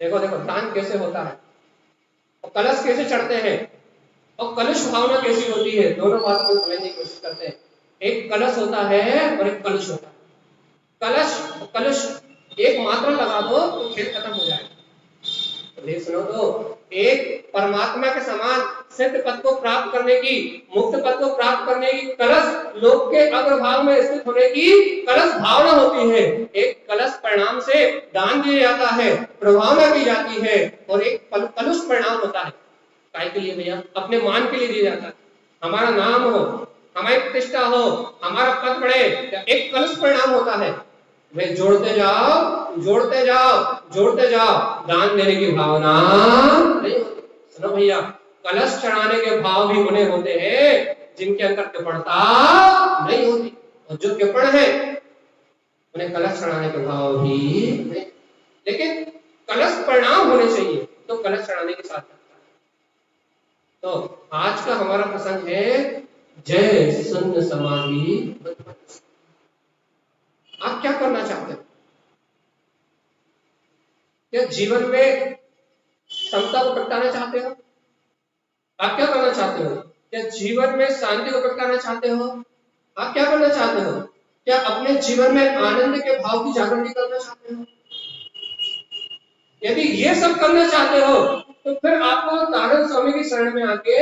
देखो देखो दान कैसे होता है और कलश कैसे चढ़ते हैं और कलुष भावना कैसी होती है, दोनों बातों को समझने की कोशिश करते हैं। एक कलश होता है और एक कलुष होता है। कलश और कलुष एक मात्रा लगा दो तो खेल खत्म हो जाएगा। तो सुनो, तो एक परमात्मा के समान सिद्ध पद को प्राप्त करने की, मुक्त पद को प्राप्त करने की कलश लोक के अग्रभाग में स्थित होने की कलश भावना होती है। एक कलश परिणाम से दान दिया जाता है, प्रभावना की जाती है, और एक कलुष परिणाम होता है। काय के लिए भैया? अपने मान के लिए दिया जाता है, हमारा नाम हो, हमारी प्रतिष्ठा हो, हमारा पद बढ़े, एक कलश परिणाम होता है। वे जोड़ते जाओ जोड़ते जाओ जोड़ते जाओ, दान देने की भावना नहीं होती। सुनो भैया, कलश चढ़ाने के भाव भी उन्हें होते हैं जिनके अंदर कृपणता नहीं होती, और जो कृपण है उन्हें कलश चढ़ाने के भाव भी नहीं। लेकिन कलश परिणाम होने चाहिए तो कलश चढ़ाने के साथ। तो आज का हमारा प्रसंग है जय शून्य समाधि। आप क्या करना चाहते हो? क्या जीवन में समता को प्रगटाना चाहते हो? आप क्या करना चाहते हो? क्या जीवन में शांति को प्रगटाना चाहते हो? आप क्या करना चाहते हो? क्या अपने जीवन में आनंद के भाव की जागृति करना चाहते हो? यदि ये सब करना चाहते हो तो फिर आपको तारण स्वामी की शरण में आके,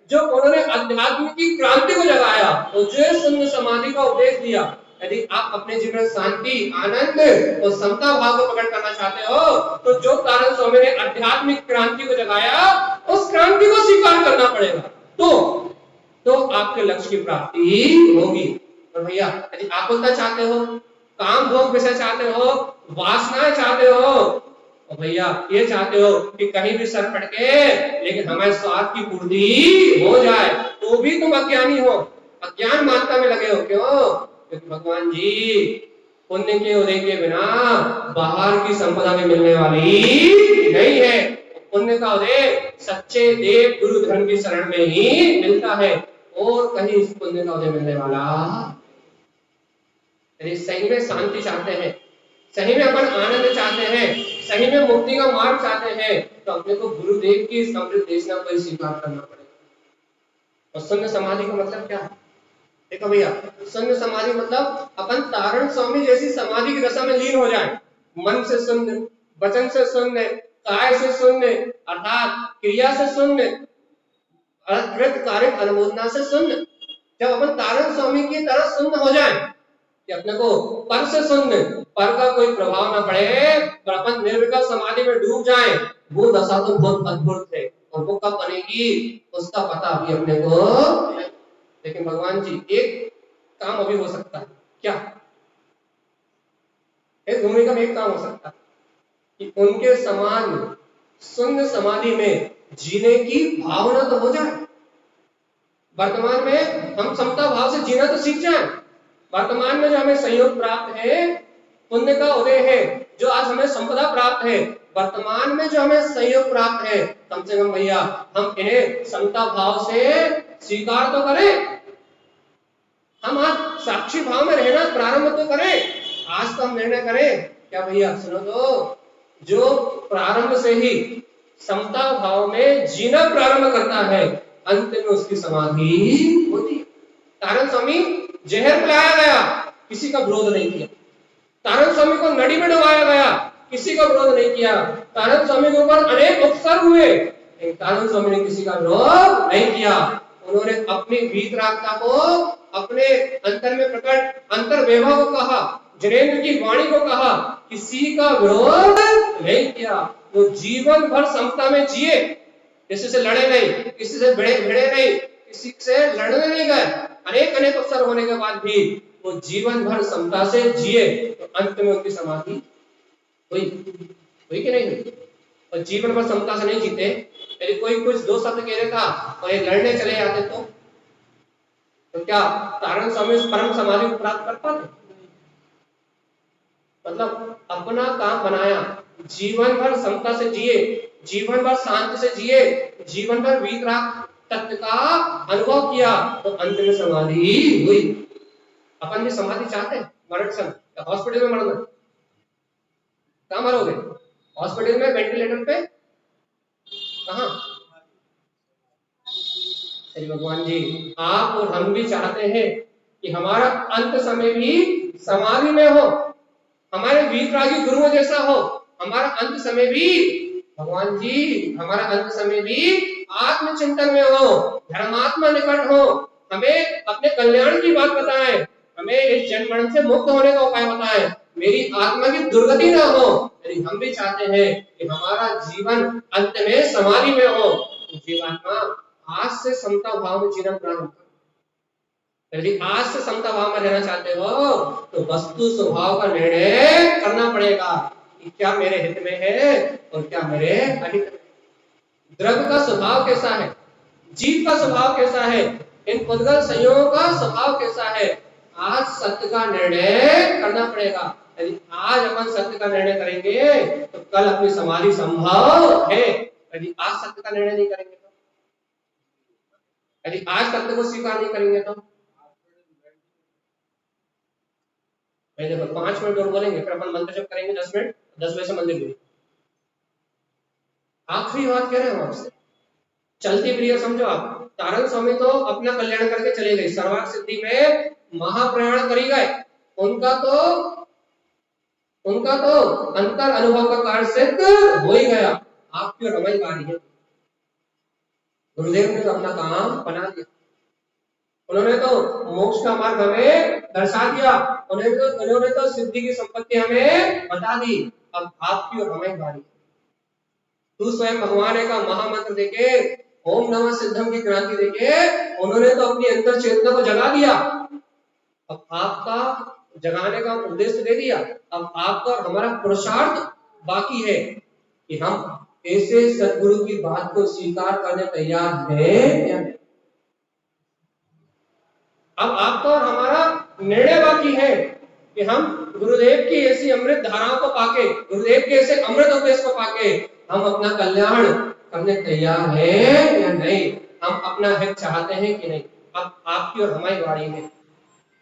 जो उन्होंने अध्यात्म की क्रांति को जगाया और जो शून्य समाधि का उपदेश दिया, यदि आप अपने जीवन में शांति, आनंद और समता भाव को प्रकट करना चाहते हो तो जो तारण स्वामी ने आध्यात्मिक क्रांति को जगाया उस क्रांति को स्वीकार करना पड़ेगा। तो आपके लक्ष्य की प्राप्ति होगी। और भैया यदि आकुलता चाहते हो, काम भोग विषय चाहते हो, वासनाएं चाहते हो, और भैया ये चाहते हो कि कहीं भी सर पटके लेकिन हमारे स्वार्थ की पूर्ति हो जाए, तो भी तुम अज्ञानी हो, अज्ञान मानता में लगे हो। क्यों? क्योंकि भगवान जी पुण्य के उदय के बिना बाहर की संपदा में मिलने वाली नहीं है। पुण्य का उदय सच्चे देव गुरु धर्म की शरण में ही मिलता है, और कहीं इस पुण्य का उदय मिलने वाला। यदि सही में शांति चाहते हैं, सही में अपन आनंद चाहते हैं, सही में मुक्ति का मार्ग चाहते हैं, तो अपने को गुरुदेव की समृद्ध देशना को स्वीकार करना पड़ेगा। और शून्य समाधि का मतलब क्या है? देखो भैया, शून्य समाधि मतलब अपन तारण स्वामी जैसी समाधि की दशा में लीन हो जाए। मन से शून्य, वचन से शून्य, काय से शून्य, अर्थात क्रिया से शून्य, कृत कार्य अनुमोदना से शून्य। जब अपन तारण स्वामी की तरह शून्य हो जाए कि अपने को पर से शून्य, पर का कोई प्रभाव ना पड़े, पर अपन निर्विकल्प समाधि में डूब जाए, वो दशा तो बहुत अद्भुत है, और वो कब बनेगी उसका पता अभी अपने को। लेकिन भगवान जी एक काम अभी हो सकता है। क्या? इस भूमिका में एक काम हो सकता है कि उनके समान शून्य समाधि में जीने की भावना तो हो जाए। वर्तमान में हम समता भाव से जीना तो सीख जाए। वर्तमान में जो हमें संयोग प्राप्त है, पुण्य का उदय है, जो आज हमें संपदा प्राप्त है, वर्तमान में जो हमें संयोग प्राप्त है, कम से कम भैया हम इन्हें समता भाव से स्वीकार तो करें। हम आज साक्षी भाव में रहना प्रारंभ तो करें। आज तो हम निर्णय करें। क्या भैया? सुनो, तो जो प्रारंभ से ही समता भाव में जीना प्रारंभ करता है, अंत में उसकी समाधि होती है। तारण स्वामी जहर पिलाया गया, किसी का विरोध नहीं किया। तारण स्वामी को नदी में डुबाया गया, किसी का विरोध नहीं किया। तारण स्वामी के ऊपर अनेक उपसर्ग हुए, तारण स्वामी ने किसी का विरोध नहीं किया। उन्होंने अपनी वीतरागता को अपने अंतर में प्रकट अंतर्वैभव को कहा, जिनेंद्र की वाणी को कहा, किसी का विरोध नहीं किया। वो जीवन भर समता में जिए, किसी से लड़े नहीं, किसी से भिड़े नहीं, किसी से लड़ने नहीं गए। अनेक अनेक अवसर होने के बाद भी वो जीवन भर समता से जिए, तो अंत में उनकी समाधि हुई कि नहीं हुई? और जीवन भर समता से नहीं जीते, यदि कोई कुछ दो शब्द कह देता और ये लड़ने चले जाते तो क्या तारण स्वामी परम समाधि को प्राप्त कर पाते? मतलब अपना काम बनाया, जीवन भर समता से जिए, जीवन भर शांति से जिए, जीवन भर वीतराग तत्व का अनुभव किया, तो अंत में समाधि हुई। अपन भी समाधि चाहते हैं मरण समय, हॉस्पिटल में मरना, कहाँ मरोगे? हॉस्पिटल में, वेंटिलेटर पे, कहाँ? श्री भगवान जी, आप और हम भी चाहते हैं कि हमारा अंत समय भी समाधि में हो, हमारे वीतरागी गुरुओं जैसा हो, हमारा अंत समय भी भगवान जी, हमारा अंत समय भी आत्मचिंतन में हो, धर्मात्मा निकट हो, हमें अपने कल्याण की बात बताएं, हमें इस जन्म मरण से मुक्त होने का उपाय बताएं, मेरी आत्मा की दुर्गति ना हो। यदि हम भी चाहते हैं कि हमारा जीवन अंत में समाधि में हो, तो जीवात्मा आज से समता भाव में जीना प्रारंभ करो। यदि आज से समता भाव में रहना चाहते हो तो वस्तु स्वभाव का निर्णय करना पड़ेगा कि क्या मेरे हित में है और क्या मेरे अहित में। द्रव्य का स्वभाव कैसा है, जीव का स्वभाव कैसा है, इन पुद्गल संयोगों का स्वभाव कैसा है, आज सत्य का निर्णय करना पड़ेगा। यदि आज अपन सत्य का निर्णय करेंगे तो कल अपनी समाधि संभव है। यदि आज सत्य का निर्णय नहीं करेंगे तो, यदि आज सत्य को स्वीकार नहीं करेंगे तो, पहले 5 मिनट और बोलेंगे, फिर अपन मंत्र जप करेंगे 10 मिनट, 10 बजे से मंदिर में। आखिरी बात कह रहे हैं आपसे, चलती प्रिय समझो आप। तारण स्वामी तो अपना कल्याण करके चले गए, सर्वार्थ सिद्धि में महाप्रयाण करी गए, उनका तो अंतर अनुभव का कार्य सिद्ध हो ही गया। आपकी और हमारी बारी है। गुरुदेव ने तो अपना काम बना दिया, उन्होंने तो मोक्ष का मार्ग हमें दर्शा दिया, उन्होंने तो सिद्धि की संपत्ति हमें बता दी। अब आपकी और हमारी बारी है। तू स्वयं भगवान का महामंत्र देके, ओम नमः सिद्धम की क्रांति देके उन्होंने तो अपनी अंतर चेतना को जगा दिया। अब आपका जगाने का उद्देश्य दे दिया, अब आपका और हमारा पुरुषार्थ बाकी है कि हम ऐसे सद्गुरु की बात को स्वीकार करने तैयार हैं या नहीं। अब आपका और हमारा निर्णय बाकी है कि हम गुरुदेव की ऐसी अमृत धाराओं को पाके, गुरुदेव के ऐसे अमृत उपदेश को पाके हम अपना कल्याण करने तैयार हैं या नहीं, हम अपना हित चाहते हैं कि नहीं। अब आपकी और हमारी बारी है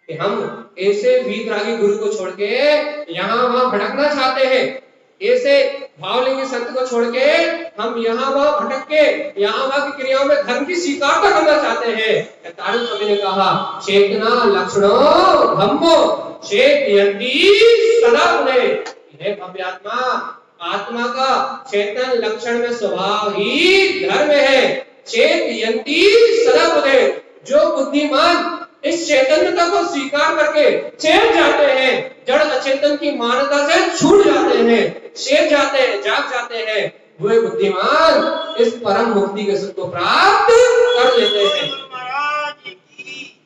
कि हम ऐसे वीतरागी गुरु को छोड़ के यहाँ वहां भटकना चाहते हैं, ऐसे भावलिंगी संत को छोड़ के हम यहाँ वहां भटक के यहाँ वहां की क्रियाओं में धर्म की स्वीकारता करना चाहते हैं। तारण स्वामी ने कहा, चेतना लक्षणो धम्मो चेतयन्ति सदा मुने। हे भव्यात्मा, आत्मा का चेतन लक्षण में स्वभाव ही धर्म है। चेतयन्ति सदा मुने, जो बुद्धिमान इस चैतन्यता को स्वीकार करके चेत जाते हैं, जड़ अचेतन की मान्यता से छूट जाते हैं, चेत जाते हैं, जाग जाते हैं, वे बुद्धिमान इस परम मुक्ति के सुख को प्राप्त कर लेते हैं।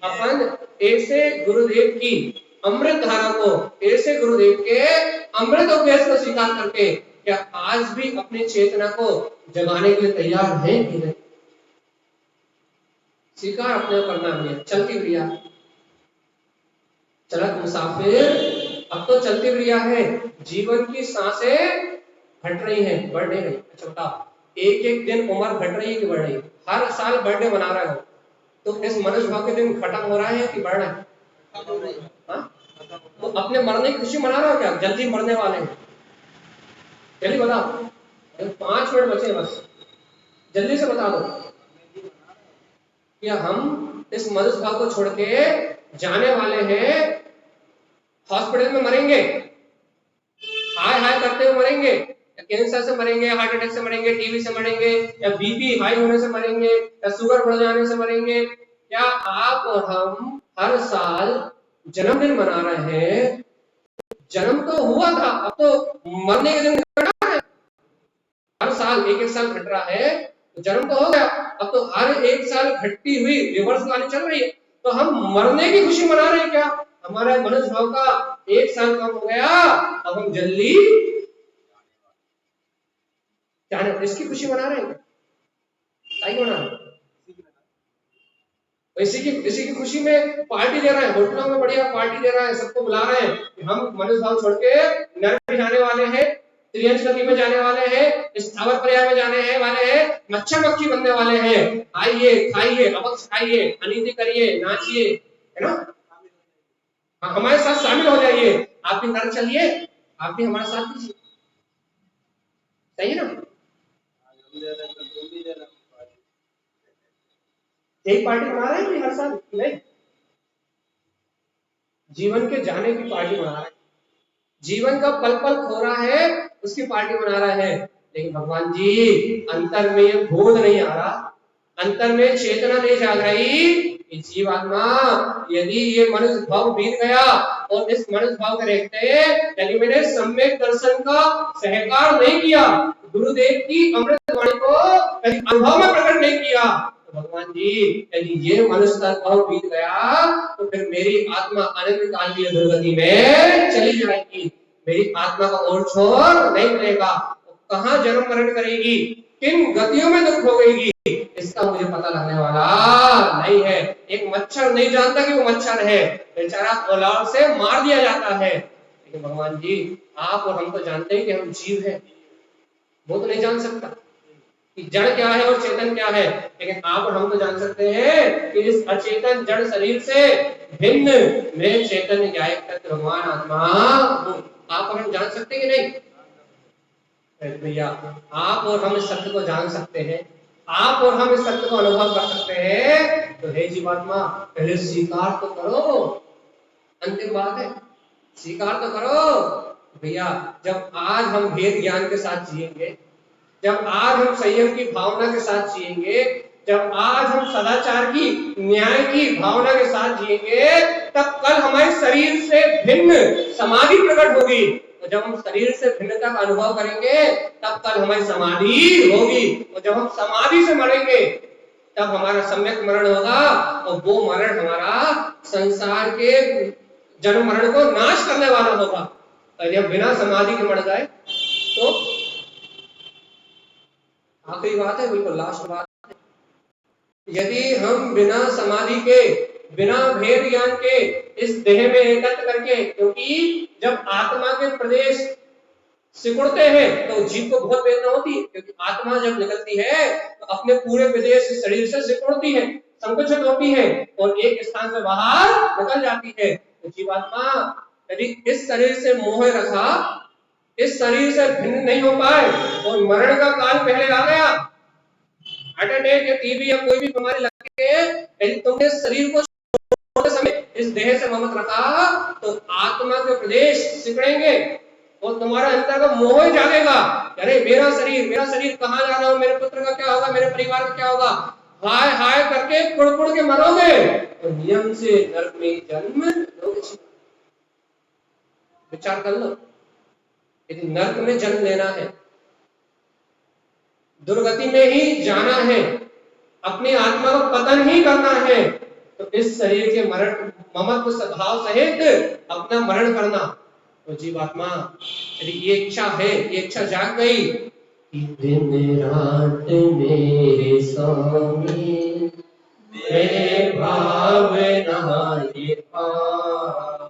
अपन ऐसे गुरुदेव की अमृत धारा को, ऐसे गुरुदेव के अमृत उपदेश को स्वीकार करके क्या आज भी अपनी चेतना को जगाने के लिए तैयार हैं कि नहीं? स्वीकार अपने करना है। चलती क्रिया, चलत मुसाफिर, अब तो चलती क्रिया है, जीवन की सांसें घट रही है, बढ़ नहीं रही। अच्छा बताओ, एक एक दिन उम्र घट रही है कि बढ़ रही है? हर साल बर्थडे मना रहे हो तो इस मनुष्य भाव के दिन खत्म हो रहा है कि बढ़ रहा है? तो अपने मरने की खुशी मना रहे हो क्या? जल्दी मरने वाले हैं, जल्दी बताओ, 5 मिनट बचे बस, जल्दी से बता दो क्या हम इस मनुष्य भाव को छोड़ के जाने वाले हैं, हॉस्पिटल में मरेंगे, हाय हाय करते हुए मरेंगे, या कैंसर से मरेंगे, हार्ट अटैक से मरेंगे, टीबी से मरेंगे, या बीपी हाई होने से मरेंगे, या शुगर बढ़ जाने से मरेंगे? क्या आप और हम हर साल जन्मदिन मना रहे हैं? जन्म तो हुआ था, अब तो मरने के दिन हर साल एक एक साल घट रहा है, तो जन्म तो हो गया, अब तो हर एक साल घटती हुई रिवर्स वाली चल रही है, तो हम मरने की खुशी मना रहे हैं क्या? हमारा मनुष्य भाव का एक साल कम हो गया, अब हम जल्दी जाने इसकी खुशी मना रहे हैं, क्या मना रहे हैं? इसी की खुशी में पार्टी दे रहा है, होटलों में बढ़िया पार्टी दे रहा है, सबको बुला रहे हैं कि हम मनुष्य भाव छोड़ के नरक में जाने वाले हैं, त्रियंश गति में जाने वाले हैं, स्थावर पर्याय में जाने हैं वाले हैं, मच्छर मक्खी बनने वाले हैं। आइए, खाइए, अवश्य खाइए, अनिति करिए, नाचिए, है ना? हमारे साथ शामिल हो जाइए, आप भी नरक चलिए, आप भी हमारे साथ दीजिए, सही है ना? एक पार्टी मना रहे हैं हर साल? नहीं, जीवन के जाने की पार्टी मना रहे हैं, जीवन का पल पल खो रहा है उसकी पार्टी मना रहा है। लेकिन भगवान जी, अंतर में ये बोध नहीं आ रहा, अंतर में चेतना नहीं जाग रही। जीवात्मा, यदि ये मनुष्य भाव बीत गया और इस मनुष्य भाव के रहते यदि मैंने सम्यक दर्शन का सहकार नहीं किया, गुरुदेव की अमृत वाणी को यदि अनुभव में प्रकट नहीं किया, तो भगवान जी यदि ये मनुष्य भाव बीत गया तो फिर मेरी आत्मा अनंत काल की दुर्गति में चली जाएगी, मेरी आत्मा का और छोर नहीं मिलेगा, कहां जन्म मरण करेगी, किन गतियों में दुख भोगेगी, इसका मुझे पता लगने वाला नहीं है। एक मच्छर नहीं जानता कि वो मच्छर है, बेचारा औलाद से मार दिया जाता है। लेकिन भगवान जी, आप और हम तो जानते हैं कि हम जीव हैं, वो तो नहीं जान सकता कि जड़ क्या है और चेतन क्या है, लेकिन आप और हम तो जान सकते हैं कि इस अचेतन जड़ शरीर से भिन्न मैं चैतन्य ज्ञायक तत्व भगवान आत्मा हूं। आप और हम जान सकते हैं कि नहीं? भैया, आप और हम इस सत्य को जान सकते हैं, आप और हम इस सत्य को अनुभव कर सकते हैं, तो हे जीवात्मा, पहले स्वीकार तो करो, अंतिम बात है, स्वीकार तो करो। भैया, जब आज हम भेद ज्ञान के साथ जिएंगे, जब आज हम संयम की भावना के साथ जिएंगे, जब आज हम सदाचार की, न्याय की भावना के साथ जिएंगे, तब कल हमारे शरीर से भिन्न समाधि प्रकट होगी, और जब हम शरीर से भिन्नता का अनुभव करेंगे तब कल हमारी समाधि होगी, और जब हम समाधि से मरेंगे तब हमारा सम्यक मरण होगा, और वो मरण हमारा संसार के जन्म मरण को नाश करने वाला होगा। यदि हम बिना समाधि के मर जाए तो आखिरी बात है, बिल्कुल लास्ट बात है, यदि हम बिना समाधि के, बिना भेद ज्ञान के इस देह में एकत्र करके, क्योंकि जब आत्मा के प्रदेश सिकुड़ते हैं तो जीव को बहुत वेदना होती है, क्योंकि आत्मा जब निकलती है तो अपने पूरे विदेश शरीर से सिकुड़ती है, संकुचित होती है और एक स्थान से बाहर निकल जाती है। तो जीवात्मा यदि इस शरीर से मोह रखा, इस शरीर से भिन्न नहीं हो पाए और मरण का काल पहले आ गया, हार्ट अटैक या टीबी या कोई भी बीमारी लग के यदि तुमने शरीर को छोटे समय इस देह से ममत रखा, तो आत्मा के प्रदेश सिकुड़ेंगे और तुम्हारा अंतर का मोह जागेगा, अरे मेरा शरीर कहाँ जा रहा हूँ, मेरे पुत्र का क्या होगा, मेरे परिवार का क्या होगा, हाय हाय करके कुड़ के मरोगे और नियम से नरक में जन्म लोगे। विचार कर लो, यदि नरक में जन्म लेना है, दुर्गति में ही जाना है, अपनी आत्मा को पतन ही करना है, तो इस शरीर के मरण ममत्व स्वभाव सहित अपना मरण करना। तो जीवात्मा यदि ये इच्छा है, ये इच्छा जाग गई कि दिन रात मेरे स्वामी मेरे भावना ये पाओ,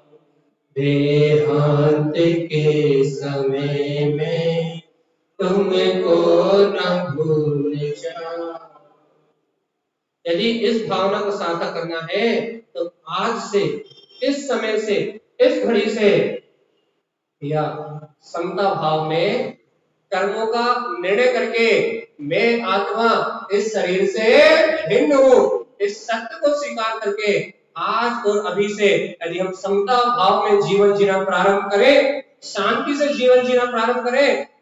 देहांत के समय में तुमको न भूल जाओ। यदि इस भावना को सार्थक करना है तो आज से, इस समय से, इस घड़ी से या समता भाव में कर्मों का निर्णय करके मैं आत्मा इस शरीर से भिन्न हूं, इस सत्य को स्वीकार करके आज और अभी से यदि हम समता भाव में जीवन जीना प्रारंभ करें, शांति से जीवन जीना प्रारंभ करें,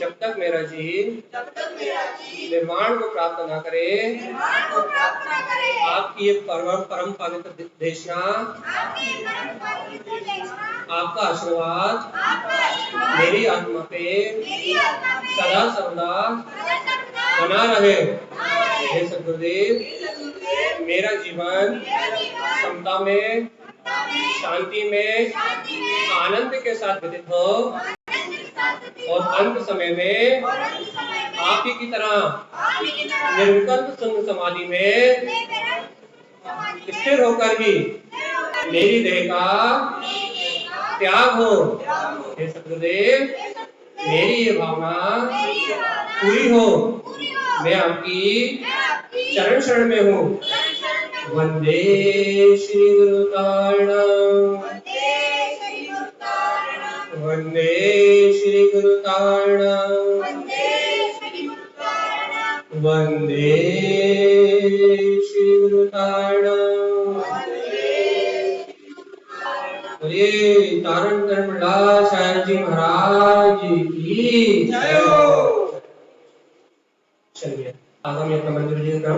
जब तक मेरा जीव निर्वाण को प्राप्त न करे, आपकी ये परम पवित्र देशना, आपका आशीर्वाद मेरी आत्मा पे सदा सर्वदा बना रहे। हे सद्गुरुदेव, मेरा जीवन समता में, शांति में, आनंद के साथ व्यतीत हो और अंत समय में आप ही की तरह निर्विकल्प शून्य समाधि में स्थिर होकर ही मेरी देह का त्याग हो। हे सद्गुरुदेव, मेरी ये भावना पूरी हो। मैं आपकी चरण शरण में हूँ। वंदे श्री गुरु तारणम, वंदे श्री गुरु तारणम, वंदे श्री गुरु तारणम। बोलिए तारण धर्मदास जी महाराज की जय। चलिए आगामी अपना मंदिर जी का